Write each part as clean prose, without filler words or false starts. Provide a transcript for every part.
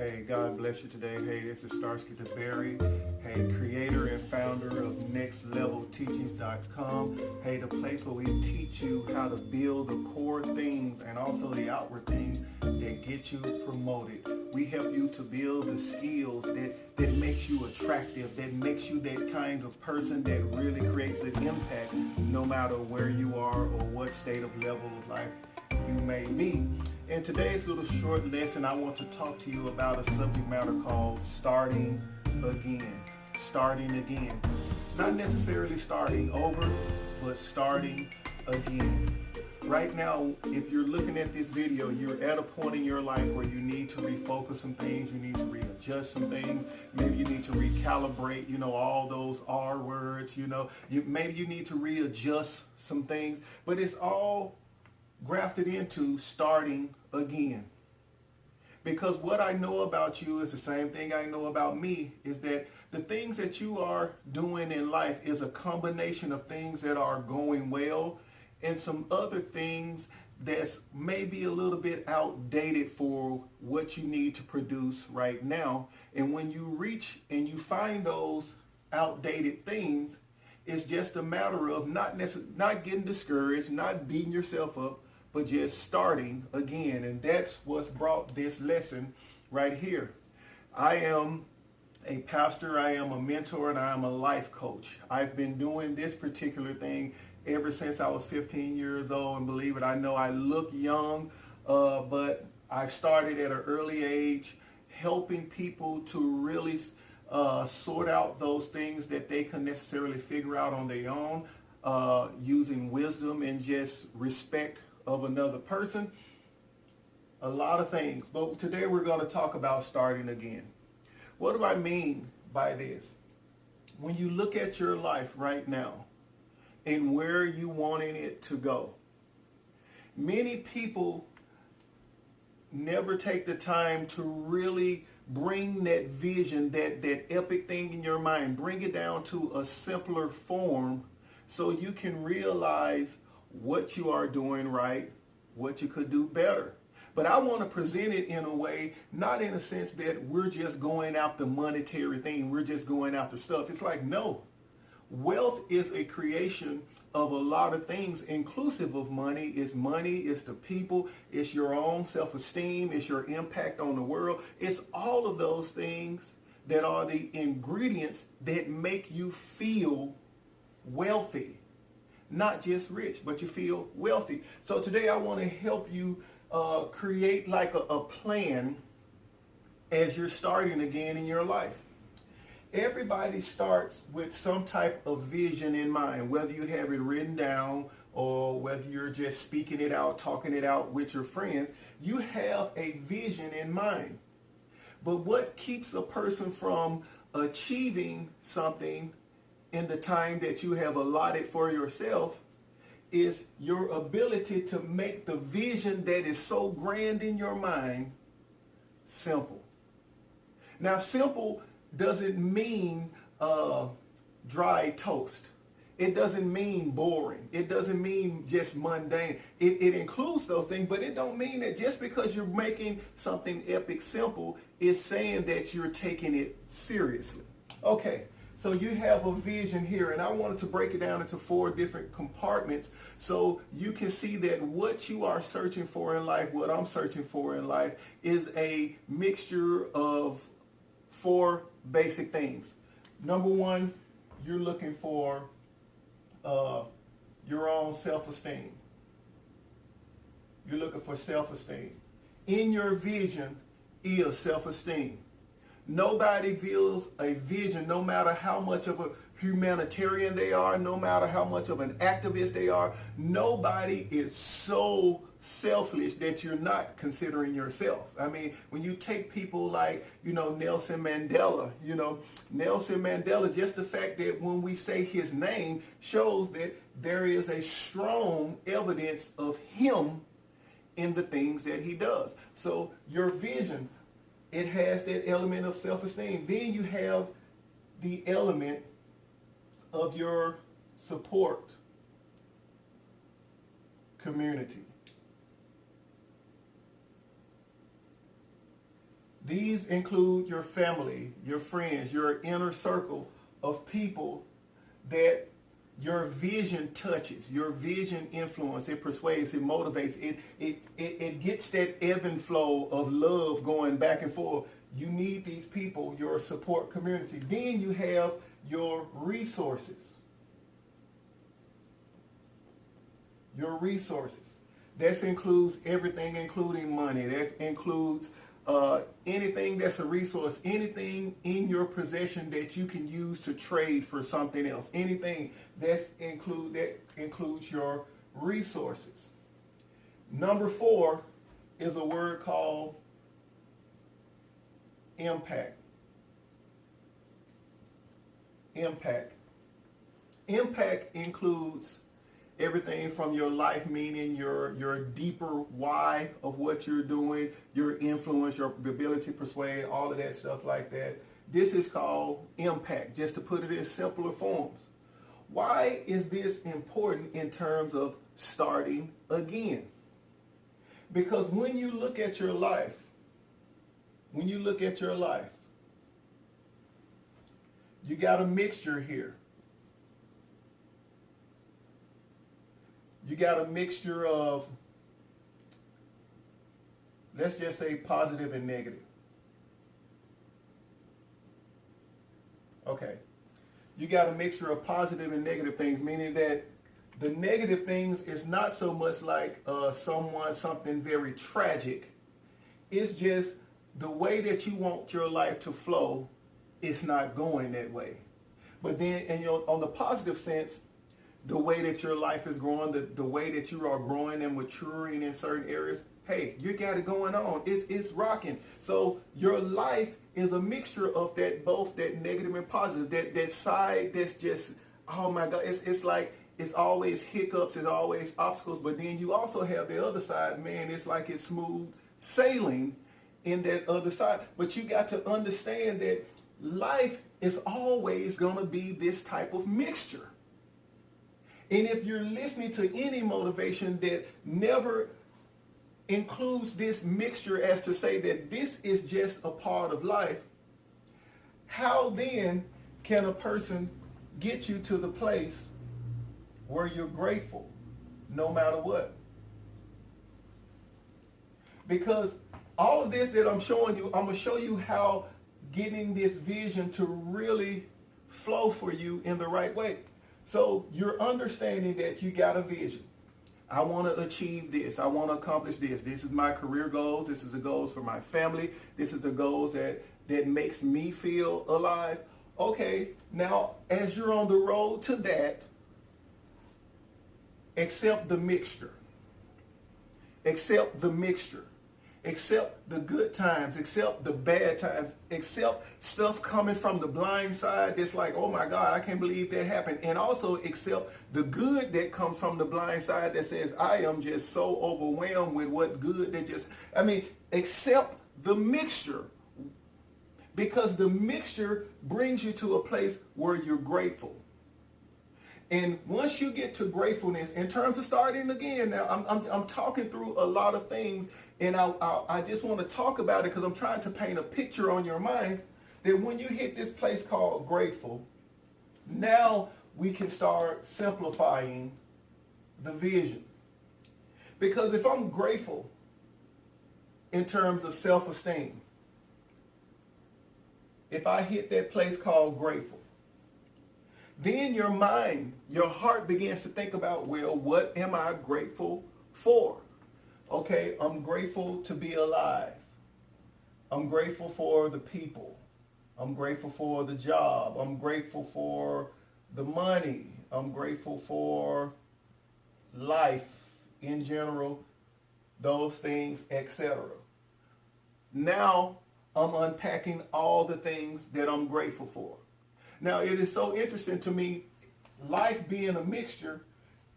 Hey, God bless you today. Hey, this is Starsky DeBerry. Hey, creator and founder of NextLevelTeachings.com. Hey, the place where we teach you how to build the core things and also the outward things that get you promoted. We help you to build the skills that makes you attractive, that makes you that kind of person that really creates an impact no matter where you are or what state of level of life you may be. In today's little short lesson, I want to talk to you about a subject matter called starting again. Starting again. Not necessarily starting over, but starting again. Right now, if you're looking at this video, you're at a point in your life where you need to refocus some things, you need to readjust some things, maybe you need to recalibrate, all those R words, maybe you need to readjust some things, but it's all grafted into starting again. Because what I know about you is the same thing I know about me, is that the things that you are doing in life is a combination of things that are going well and some other things that's maybe a little bit outdated for what you need to produce right now. And when you reach and you find those outdated things, it's just a matter of not getting discouraged, not beating yourself up, but just starting again. And that's what's brought this lesson right here. I am a pastor, I am a mentor, and I am a life coach. I've been doing this particular thing ever since I was 15 years old, and believe it, I know I look young, but I started at an early age helping people to really sort out those things that they can necessarily figure out on their own, using wisdom and just respect of another person. A lot of things, but today we're going to talk about starting again. What do I mean by this? When you look at your life right now and where you wanting it to go, many people never take the time to really bring that vision, that epic thing in your mind, bring it down to a simpler form so you can realize what you are doing right, what you could do better. But I want to present it in a way, not in a sense that we're just going after monetary thing, we're just going after stuff. It's like, no. Wealth is a creation of a lot of things, inclusive of money. It's the people, it's your own self-esteem, it's your impact on the world. It's all of those things that are the ingredients that make you feel wealthy. Not just rich, but you feel wealthy. So today I want to help you create like a plan as you're starting again in your life. Everybody starts with some type of vision in mind, whether you have it written down or whether you're just speaking it out, talking it out with your friends. You have a vision in mind. But what keeps a person from achieving something in the time that you have allotted for yourself is your ability to make the vision that is so grand in your mind simple. Now, simple doesn't mean dry toast. It doesn't mean boring. It doesn't mean just mundane. It includes those things, but it don't mean that just because you're making something epic simple is saying that you're taking it seriously. Okay. So you have a vision here, and I wanted to break it down into 4 different compartments so you can see that what you are searching for in life, what I'm searching for in life, is a mixture of 4 basic things. Number 1, you're looking for your own self-esteem. You're looking for self-esteem. In your vision is self-esteem. Nobody builds a vision, no matter how much of a humanitarian they are, no matter how much of an activist they are. Nobody is so selfish that you're not considering yourself. I mean, when you take people like, Nelson Mandela, Nelson Mandela, just the fact that when we say his name shows that there is a strong evidence of him in the things that he does. So your vision, it has that element of self-esteem. Then you have the element of your support community. These include your family, your friends, your inner circle of people that your vision touches, your vision influence, it persuades, it motivates, it gets that ebb and flow of love going back and forth. You need these people, your support community. Then you have your resources. Your resources. That includes everything, including money. That includes anything that's a resource, anything in your possession that you can use to trade for something else. Anything that includes your resources. Number 4 is a word called impact. Impact. Impact includes everything from your life meaning, your deeper why of what you're doing, your influence, your ability to persuade, all of that stuff like that. This is called impact, just to put it in simpler forms. Why is this important in terms of starting again? Because when you look at your life, you got a mixture here. You got a mixture of, let's just say, positive and negative. Okay. You got a mixture of positive and negative things, meaning that the negative things is not so much like something very tragic. It's just the way that you want your life to flow, it's not going that way. But then, on the positive sense, the way that your life is growing, the way that you are growing and maturing in certain areas, hey, you got it going on. It's rocking. So your life is a mixture of that, both that negative and positive. That side that's just, oh my God, it's like it's always hiccups, it's always obstacles. But then you also have the other side, man. It's like it's smooth sailing in that other side. But you got to understand that life is always going to be this type of mixture. And if you're listening to any motivation that never includes this mixture as to say that this is just a part of life, how then can a person get you to the place where you're grateful no matter what? Because all of this that I'm showing you, I'm going to show you how getting this vision to really flow for you in the right way. So you're understanding that you got a vision. I want to achieve this. I want to accomplish this. This is my career goals. This is the goals for my family. This is the goals that makes me feel alive. Okay, now as you're on the road to that, accept the mixture. Accept the mixture. Accept the good times, accept the bad times, accept stuff coming from the blind side that's like, oh my God, I can't believe that happened. And also accept the good that comes from the blind side that says, I am just so overwhelmed with what good that just, accept the mixture. Because the mixture brings you to a place where you're grateful. And once you get to gratefulness, in terms of starting again, now I'm talking through a lot of things, and I just want to talk about it because I'm trying to paint a picture on your mind that when you hit this place called grateful, now we can start simplifying the vision. Because if I'm grateful in terms of self-esteem, if I hit that place called grateful, then your mind, your heart begins to think about, well, what am I grateful for? Okay, I'm grateful to be alive. I'm grateful for the people. I'm grateful for the job. I'm grateful for the money. I'm grateful for life in general, those things, etc. Now I'm unpacking all the things that I'm grateful for. Now, it is so interesting to me, life being a mixture,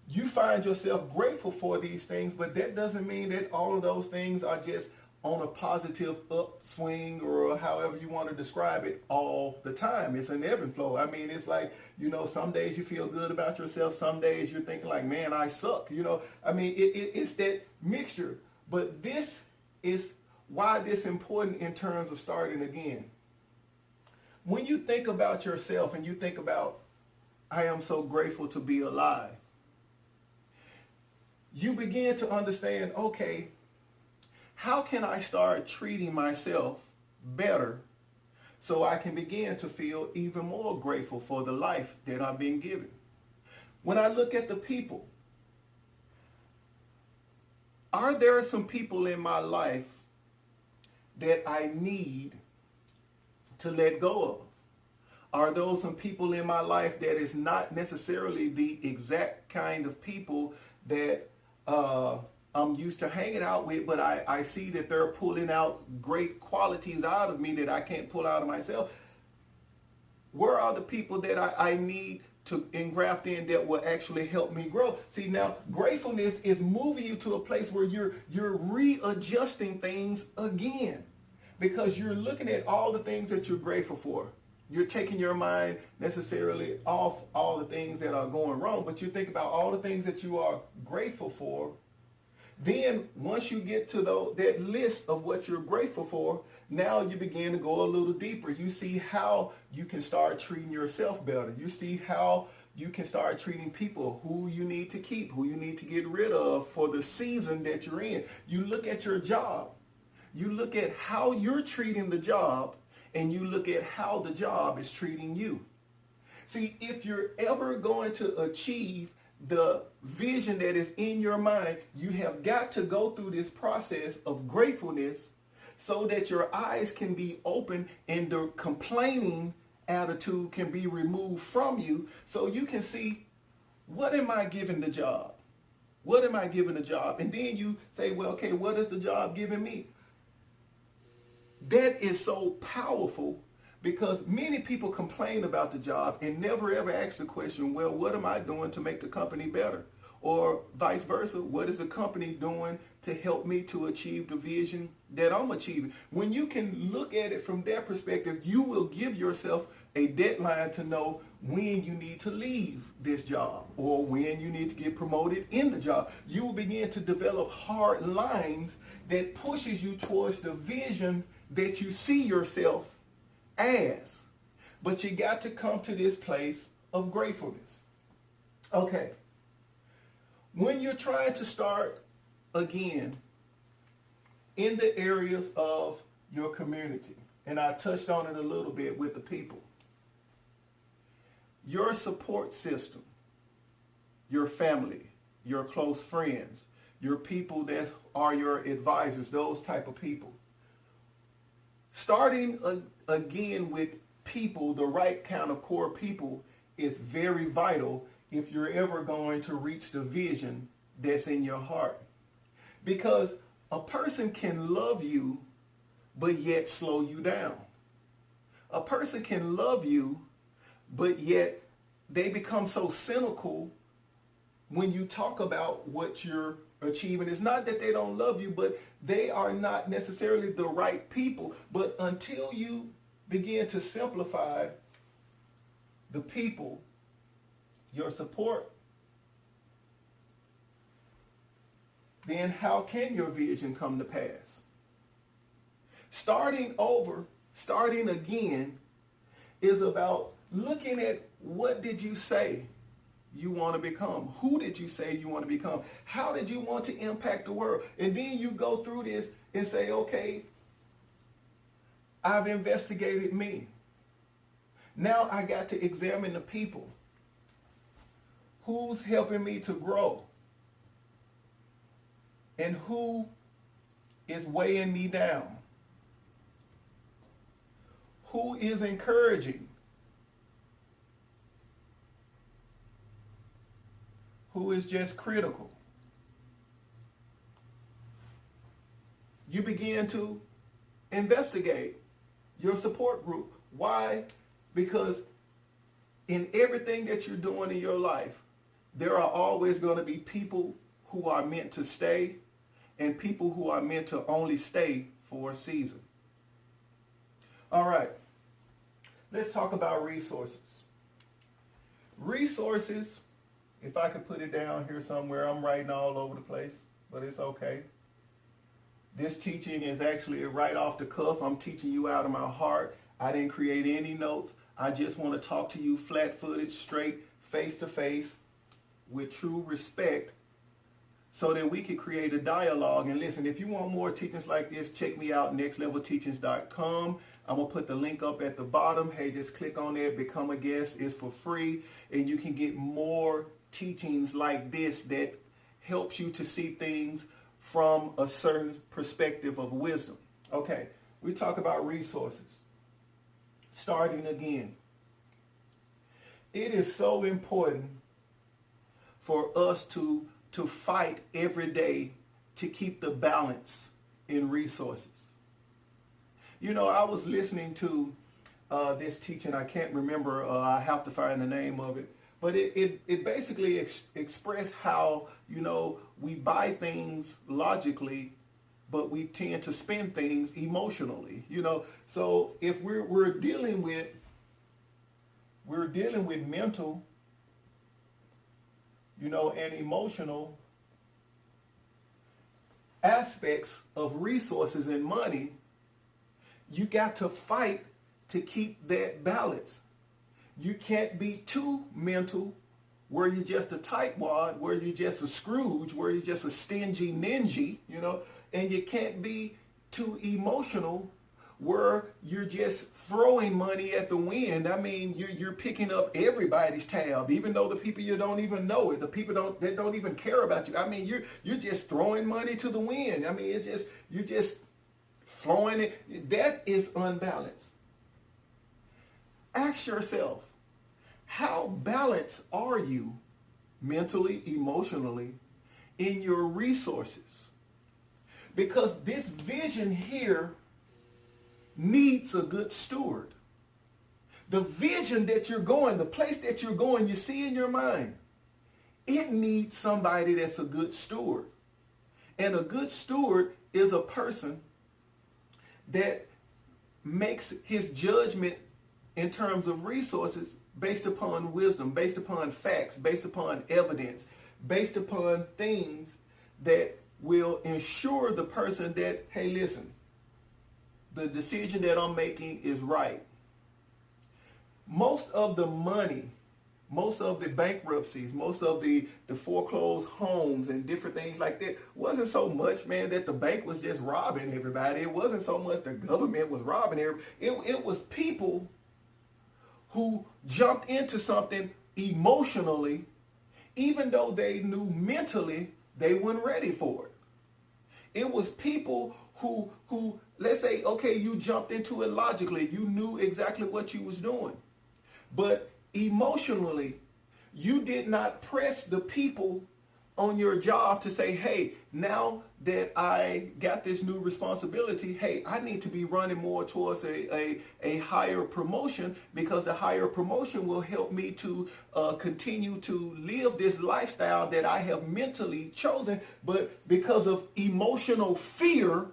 you find yourself grateful for these things, but that doesn't mean that all of those things are just on a positive upswing or however you want to describe it all the time. It's an ebb and flow. It's like, some days you feel good about yourself. Some days you're thinking like, man, I suck. It's that mixture. But this is why this important in terms of starting again. When you think about yourself and you think about, I am so grateful to be alive, you begin to understand, okay, how can I start treating myself better so I can begin to feel even more grateful for the life that I've been given? When I look at the people, are there some people in my life that I need to let go of? Are those some people in my life that is not necessarily the exact kind of people that I'm used to hanging out with, but I see that they're pulling out great qualities out of me that I can't pull out of myself? Where are the people that I need to engraft in that will actually help me grow? See, now gratefulness is moving you to a place where you're readjusting things again, because you're looking at all the things that you're grateful for. You're taking your mind necessarily off all the things that are going wrong, but you think about all the things that you are grateful for. Then once you get to that list of what you're grateful for, now you begin to go a little deeper. You see how you can start treating yourself better. You see how you can start treating people, who you need to keep, who you need to get rid of for the season that you're in. You look at your job. You look at how you're treating the job, and you look at how the job is treating you. See, if you're ever going to achieve the vision that is in your mind, you have got to go through this process of gratefulness so that your eyes can be open and the complaining attitude can be removed from you, so you can see, what am I giving the job? What am I giving the job? And then you say, well, okay, what is the job giving me? That is so powerful, because many people complain about the job and never ever ask the question, well, what am I doing to make the company better? Or vice versa, what is the company doing to help me to achieve the vision that I'm achieving? When you can look at it from that perspective, you will give yourself a deadline to know when you need to leave this job or when you need to get promoted in the job. You will begin to develop hard lines that pushes you towards the vision that you see yourself as. But you got to come to this place of gratefulness. Okay. When you're trying to start again in the areas of your community, and I touched on it a little bit with the people, your support system, your family, your close friends, your people that are your advisors, those type of people. Starting again with people, the right kind of core people, is very vital if you're ever going to reach the vision that's in your heart. Because a person can love you, but yet slow you down. A person can love you, but yet they become so cynical when you talk about what you're achieving. It's not that they don't love you, but they are not necessarily the right people. But until you begin to simplify the people, your support, then how can your vision come to pass? Starting over, starting again, is about looking at, what did you say you want to become? Who did you say you want to become? How did you want to impact the world? And then you go through this and say, okay, I've investigated me. Now I got to examine the people. Who's helping me to grow? And who is weighing me down? Who is encouraging? Who is just critical? You begin to investigate your support group. Why? Because in everything that you're doing in your life, there are always going to be people who are meant to stay and people who are meant to only stay for a season. All right. Let's talk about resources. Resources, if I could put it down here somewhere, I'm writing all over the place, but it's okay. This teaching is actually right off the cuff. I'm teaching you out of my heart. I didn't create any notes. I just want to talk to you flat-footed, straight, face-to-face, with true respect, so that we can create a dialogue. And listen, if you want more teachings like this, check me out, nextlevelteachings.com. I'm going to put the link up at the bottom. Hey, just click on there, become a guest. It's for free. And you can get more teachings like this that helps you to see things from a certain perspective of wisdom. Okay, we talk about resources. Starting again. It is so important for us to fight every day to keep the balance in resources. You know, I was listening to this teaching. I can't remember. I have to find the name of it. But it basically expressed how, you know, we buy things logically, but we tend to spend things emotionally. You know, so if we're dealing with mental, you know, and emotional aspects of resources and money, you got to fight to keep that balance. You can't be too mental, where you're just a tightwad, where you're just a Scrooge, where you're just a stingy ninja, you know, and you can't be too emotional, where you're just throwing money at the wind. I mean, you're picking up everybody's tab, even though the people you don't even know it, the people that don't even care about you. I mean, you're just throwing money to the wind. I mean, you're just throwing it. That is unbalanced. Ask yourself, how balanced are you mentally, emotionally, in your resources? Because this vision here needs a good steward. The vision that you're going, the place that you're going, you see in your mind, it needs somebody that's a good steward. And a good steward is a person that makes his judgment in terms of resources based upon wisdom, based upon facts, based upon evidence, based upon things that will ensure the person that, hey, listen, the decision that I'm making is right. Most of the money, most of the bankruptcies, most of the foreclosed homes and different things like that wasn't so much, man, that the bank was just robbing everybody. It wasn't so much the government was robbing everybody. It was people who jumped into something emotionally, even though they knew mentally they weren't ready for it. It was people who let's say, okay, you jumped into it logically. You knew exactly what you was doing. But emotionally, you did not press the people on your job to say, hey, now that I got this new responsibility, hey, I need to be running more towards a higher promotion, because the higher promotion will help me to continue to live this lifestyle that I have mentally chosen. But because of emotional fear,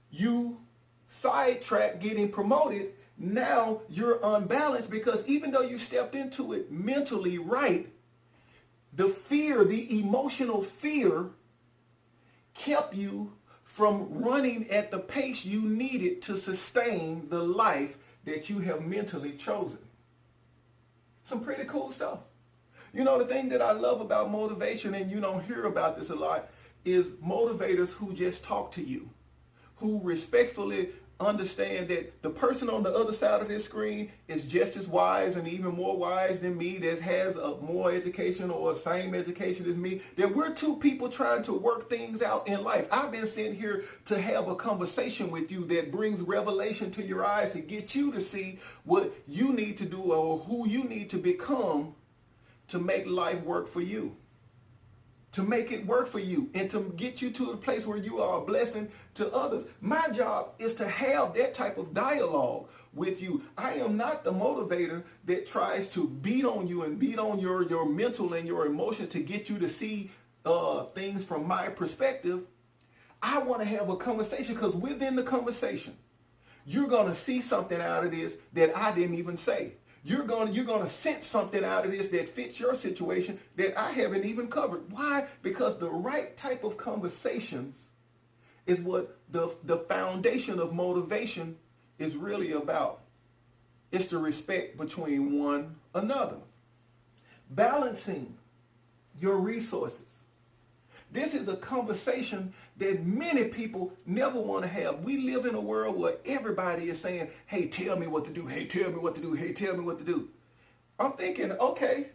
you sidetrack getting promoted. Now you're unbalanced, because even though you stepped into it mentally right, the fear, the emotional fear, kept you from running at the pace you needed to sustain the life that you have mentally chosen. Some pretty cool stuff. You know, the thing that I love about motivation, and you don't hear about this a lot, is motivators who just talk to you, who respectfully understand that the person on the other side of this screen is just as wise and even more wise than me, that has a more education or same education as me, that we're two people trying to work things out in life. I've been sitting here to have a conversation with you that brings revelation to your eyes to get you to see what you need to do or who you need to become to make life work for you. To make it work for you and to get you to a place where you are a blessing to others. My job is to have that type of dialogue with you. I am not the motivator that tries to beat on you and beat on your mental and your emotions to get you to see things from my perspective. I want to have a conversation, because within the conversation, you're going to see something out of this that I didn't even say. You're going to sense something out of this that fits your situation that I haven't even covered. Why? Because the right type of conversations is what the foundation of motivation is really about. It's the respect between one another. Balancing your resources. This is a conversation that many people never want to have. We live in a world where everybody is saying, hey, tell me what to do. Hey, tell me what to do. Hey, tell me what to do. I'm thinking, okay,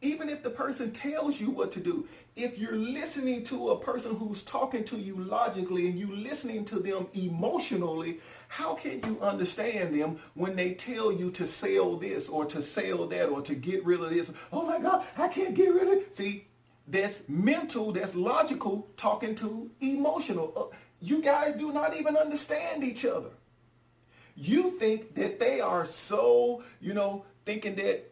even if the person tells you what to do, if you're listening to a person who's talking to you logically and you listening to them emotionally, how can you understand them when they tell you to sell this or to sell that or to get rid of this? Oh my God, I can't get rid of it. See, that's mental, that's logical, talking to emotional. You guys do not even understand each other. You think that they are so, thinking that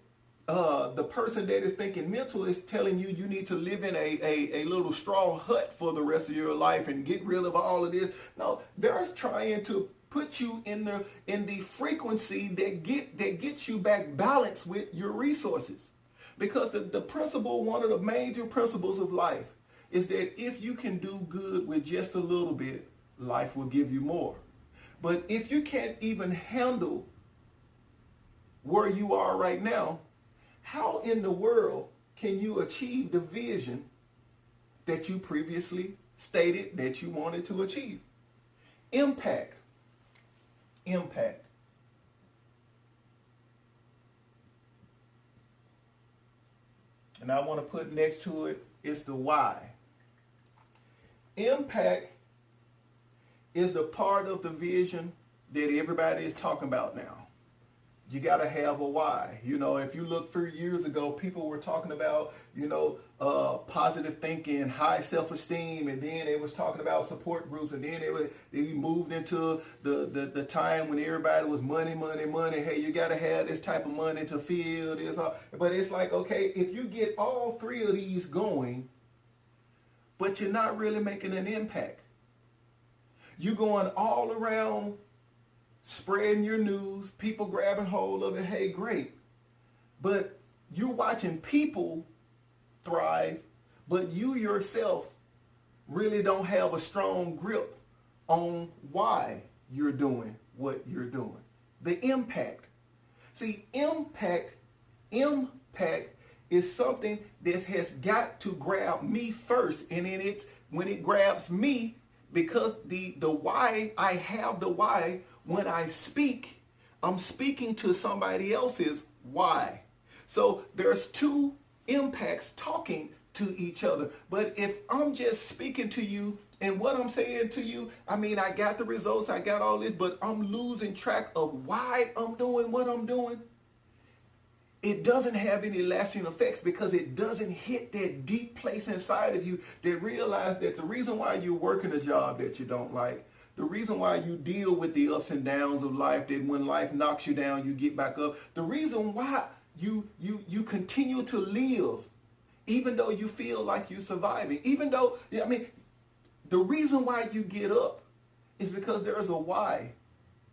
the person that is thinking mental is telling you need to live in a little straw hut for the rest of your life and get rid of all of this. No, they're trying to put you in the frequency that gets you back balanced with your resources. Because the principle, one of the major principles of life is that if you can do good with just a little bit, life will give you more. But if you can't even handle where you are right now, how in the world can you achieve the vision that you previously stated that you wanted to achieve? Impact. Impact. And I want to put next to it is the why. Impact is the part of the vision that everybody is talking about now. You got to have a why. If you look 3 years ago, people were talking about, positive thinking, high self-esteem, and then they was talking about support groups, and then they moved into the time when everybody was money, money, money. Hey, you got to have this type of money to feel this. But it's like, okay, if you get all three of these going, but you're not really making an impact. You're going all around spreading your news, people grabbing hold of it, hey, great. But you're watching people thrive, but you yourself really don't have a strong grip on why you're doing what you're doing. The impact. See, impact is something that has got to grab me first, and then when it grabs me, because the why, I have the why. When I speak, I'm speaking to somebody else's why. So there's two impacts talking to each other. But if I'm just speaking to you and what I'm saying to you, I got the results, I got all this, but I'm losing track of why I'm doing what I'm doing. It doesn't have any lasting effects because it doesn't hit that deep place inside of you that realize that the reason why you're working a job that you don't like, the reason why you deal with the ups and downs of life, that when life knocks you down, you get back up. The reason why you continue to live, even though you feel like you're surviving, even though, the reason why you get up is because there's a why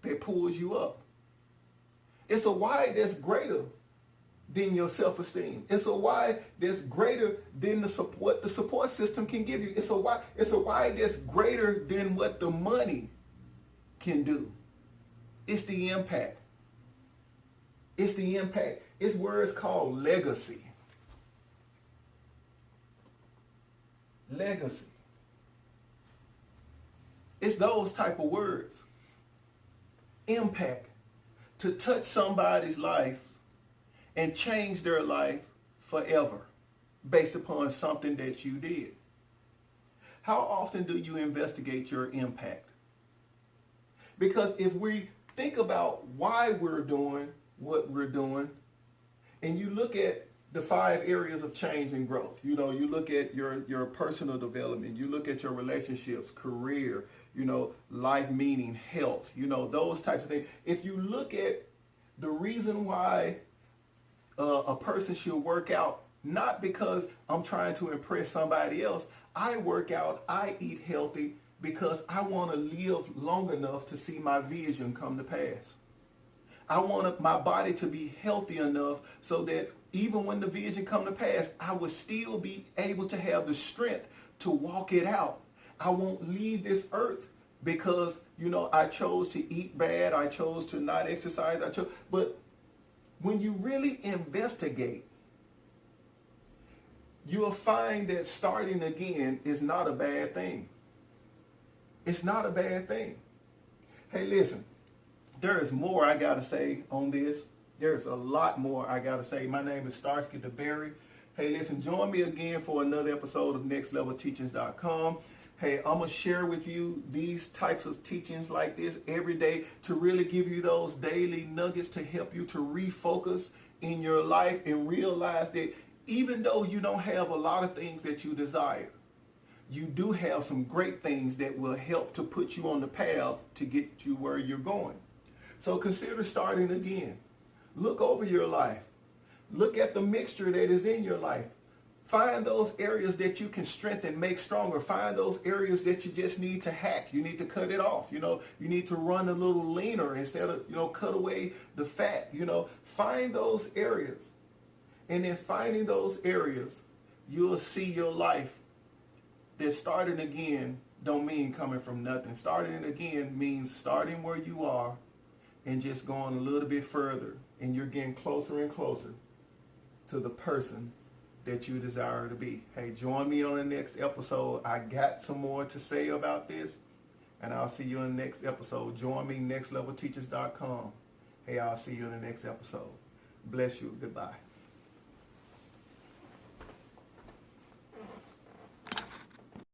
that pulls you up. It's a why that's greater than your self-esteem. It's a why that's greater than what the support system can give you. It's a why that's greater than what the money can do. It's the impact. It's the impact. It's where it's called legacy. Legacy. It's those type of words. Impact. To touch somebody's life and change their life forever based upon something that you did. How often do you investigate your impact? Because if we think about why we're doing what we're doing, and you look at the 5 areas of change and growth, you look at your personal development, you look at your relationships, career, life meaning, health, those types of things. If you look at the reason why a person should work out, not because I'm trying to impress somebody else. I work out, I eat healthy because I want to live long enough to see my vision come to pass. I want my body to be healthy enough so that even when the vision come to pass, I would still be able to have the strength to walk it out. I won't leave this earth because, I chose to eat bad. I chose to not exercise. But when you really investigate, you'll find that starting again is not a bad thing. It's not a bad thing. Hey, listen, there is more I got to say on this. There's a lot more I got to say. My name is Starsky DeBerry. Hey, listen, join me again for another episode of NextLevelTeachings.com. Hey, I'm going to share with you these types of teachings like this every day to really give you those daily nuggets to help you to refocus in your life and realize that even though you don't have a lot of things that you desire, you do have some great things that will help to put you on the path to get you where you're going. So consider starting again. Look over your life. Look at the mixture that is in your life. Find those areas that you can strengthen, make stronger. Find those areas that you just need to hack. You need to cut it off. You need to run a little leaner instead of, cut away the fat. Find those areas. And in finding those areas, you'll see your life that starting again don't mean coming from nothing. Starting again means starting where you are and just going a little bit further. And you're getting closer and closer to the person that you desire to be. Hey, join me on the next episode. I got some more to say about this. And I'll see you in the next episode. Join me, nextlevelteachers.com. Hey, I'll see you in the next episode. Bless you. Goodbye.